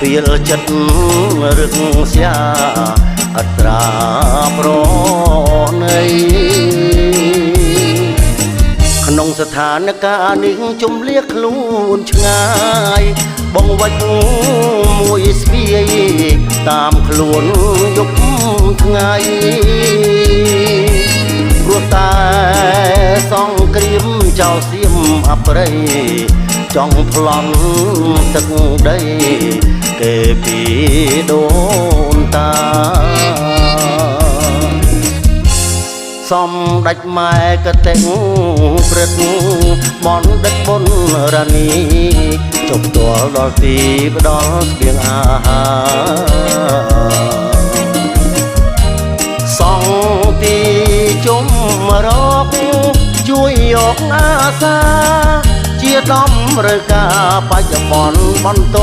ពីលចិត្តរឹកស្យាអត្រាប្រណីក្នុងស្ថានភាពនេះជំលៀកខ្លួនឆ្ងាយបងវិចមួយស្ពាយតាមខ្លួនយប់ថ្ងៃព្រោះតែសង្គ្រាមចោលសៀមអប្រិយចង់ប្លន់ទឹកដីគេពីដូនតាសំដេចម៉ែកតេងព្រឹកបនដឹកបុនរានីចុកទាល់ដល់ទីផ្ដល់ស្បៀងអាហារសងទីជុំរកជួយយកអាសាជាដំរើការបច្ចុប្បន្នបន្ត